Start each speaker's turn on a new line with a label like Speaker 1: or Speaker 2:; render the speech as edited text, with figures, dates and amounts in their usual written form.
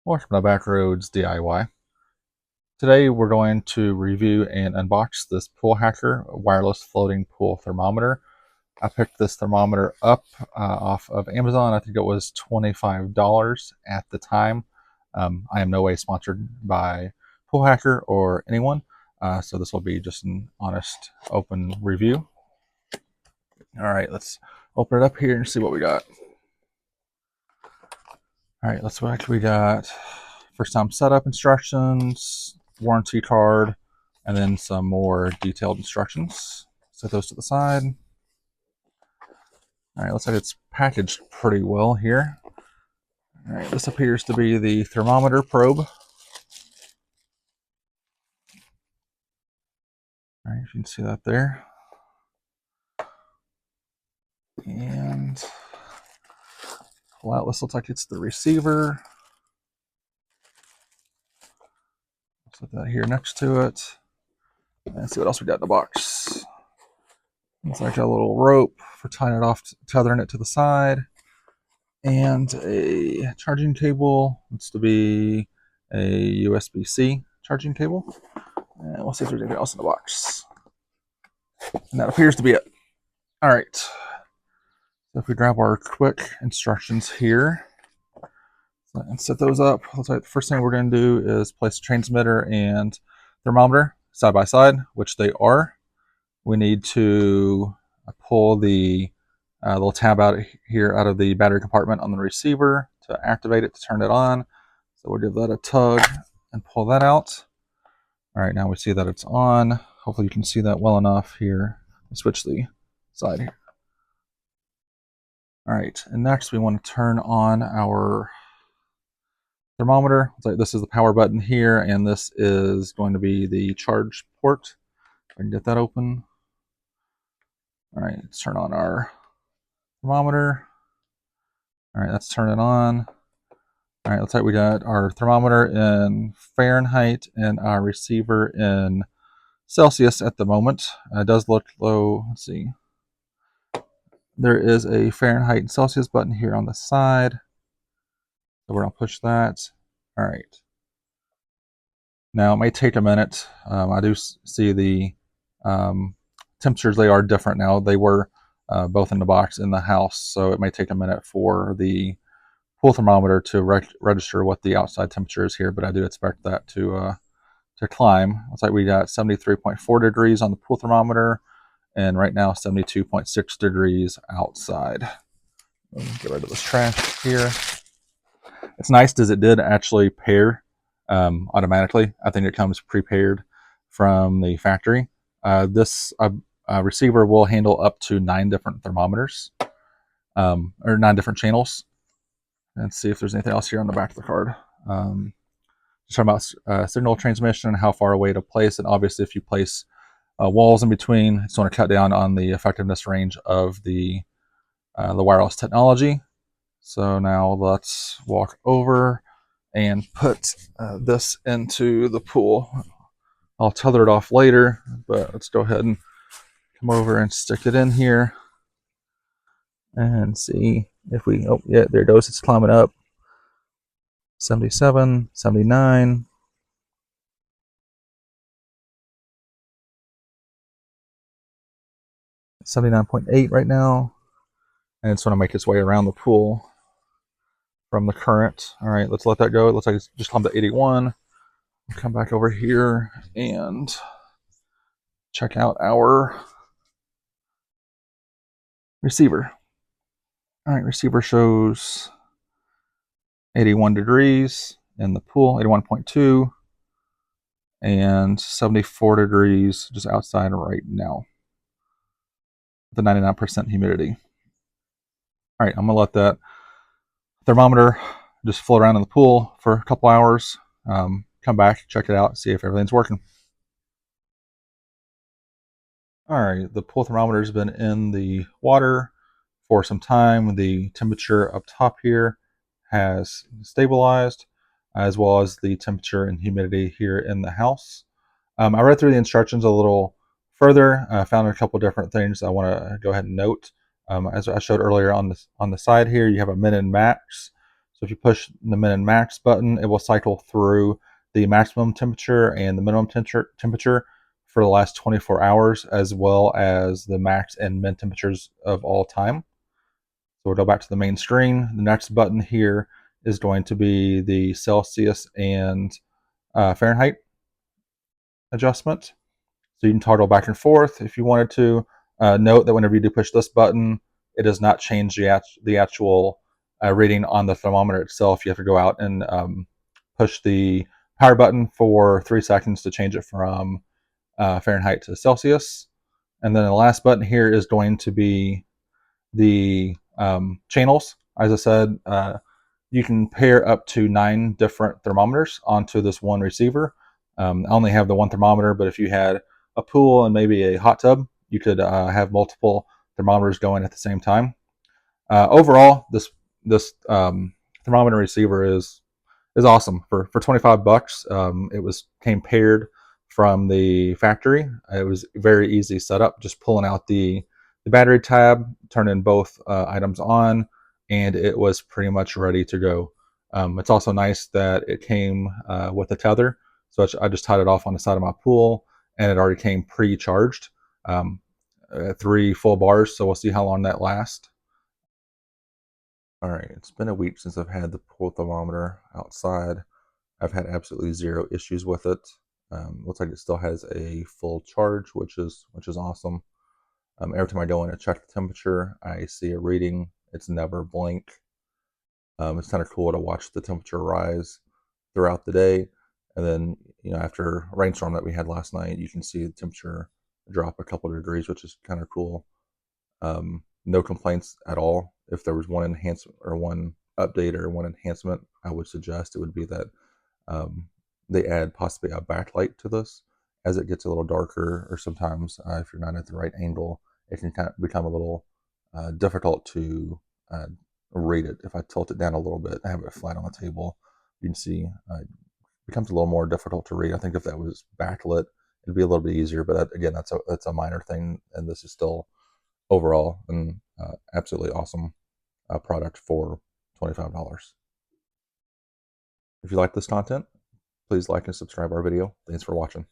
Speaker 1: Welcome to Backroads DIY. Today we're going to review and unbox this POOLHACKER Wireless Floating Pool Thermometer. I picked this thermometer up off of Amazon. I think it was $25 at the time. I am no way sponsored by POOLHACKER or anyone, so this will be just an honest, open review. All right, let's open it up here and see what we got. All right, let's watch. We got first time setup instructions, warranty card, and then some more detailed instructions. Set those to the side. All right, looks like it's packaged pretty well here. All right, this appears to be the thermometer probe. All right, you can see that there. And pull out, this looks like it's the receiver. Set that here next to it. And see what else we got in the box. Looks like a little rope for tying it off, tethering it to the side. And a charging cable. Looks to be a USB-C charging cable. And we'll see if there's anything else in the box. And that appears to be it. All right. So if we grab our quick instructions here and set those up, looks like the first thing we're going to do is place a transmitter and thermometer side by side, which they are. We need to pull the little tab out here out of the battery compartment on the receiver to activate it, to turn it on. So we'll give that a tug and pull that out. All right, now we see that it's on. Hopefully you can see that well enough here. Switch the side here. All right, and next we want to turn on our thermometer. It's like this is the power button here, and this is going to be the charge port. I can get that open. All right, let's turn on our thermometer. All right, let's turn it on. All right, looks like we got our thermometer in Fahrenheit and our receiver in Celsius at the moment. It does look low. Let's see. There is a Fahrenheit and Celsius button here on the side. So we're going to push that. All right. Now, it may take a minute. I do see the temperatures. They are different now. They were both in the box in the house, so it may take a minute for the pool thermometer to register what the outside temperature is here, but I do expect that to climb. Looks like we got 73.4 degrees on the pool thermometer, and right now 72.6 degrees outside. Get rid of this trash here. It's nice because it did actually pair automatically. I think it comes prepared from the factory. This receiver will handle up to 9 different thermometers, or 9 different channels. Let's see if there's anything else here on the back of the card. Just talking about signal transmission, how far away to place, and obviously if you place walls in between, it's going to cut down on the effectiveness range of the wireless technology. So now let's walk over and put this into the pool. I'll tether it off later, but let's go ahead and come over and stick it in here and see if we, oh yeah, there it goes, it's climbing up. 77, 79. 79.8 right now. And it's going to make its way around the pool from the current. All right, let's let that go. It looks like it's just climbed to 81. Come back over here and check out our receiver. All right, receiver shows 81 degrees in the pool, 81.2, and 74 degrees just outside right now. The 99% humidity. All right, I'm gonna let that thermometer just float around in the pool for a couple hours. Come back, check it out, see if everything's working. All right, the pool thermometer has been in the water for some time. The temperature up top here has stabilized, as well as the temperature and humidity here in the house. I read through the instructions a little further. I found a couple different things I want to go ahead and note. As I showed earlier on the side here, you have a min and max. So if you push the min and max button, it will cycle through the maximum temperature and the minimum temperature for the last 24 hours, as well as the max and min temperatures of all time. So we'll go back to the main screen. The next button here is going to be the Celsius and Fahrenheit adjustment. So you can toggle back and forth if you wanted to. Note that whenever you do push this button, it does not change the actual reading on the thermometer itself. You have to go out and push the power button for 3 seconds to change it from Fahrenheit to Celsius. And then the last button here is going to be the channels. As I said, you can pair up to 9 different thermometers onto this one receiver. I only have the one thermometer, but if you had a pool and maybe a hot tub, you could have multiple thermometers going at the same time. Overall, this thermometer receiver is awesome for 25 bucks. It came paired from the factory. It was very easy setup, just pulling out the battery tab, turning both items on, and it was pretty much ready to go. It's also nice that it came with a tether, so I just tied it off on the side of my pool, and it already came pre-charged, 3 full bars. So we'll see how long that lasts. All right, it's been a week since I've had the pool thermometer outside. I've had absolutely zero issues with it. Looks like it still has a full charge, which is awesome. Every time I go in and check the temperature, I see a reading. It's never blank. It's kind of cool to watch the temperature rise throughout the day, and then after a rainstorm that we had last night, you can see the temperature drop a couple of degrees, which is kind of cool. No complaints at all. If there was one enhancement or one update or one enhancement, I would suggest it would be that they add possibly a backlight to this as it gets a little darker, or sometimes if you're not at the right angle, it can kind of become a little difficult to read it. If I tilt it down a little bit, I have it flat on the table, you can see it becomes a little more difficult to read. I think if that was backlit, it'd be a little bit easier, but again, that's a minor thing, and this is still overall an absolutely awesome product for $25. If you like this content, please like and subscribe our video. Thanks for watching.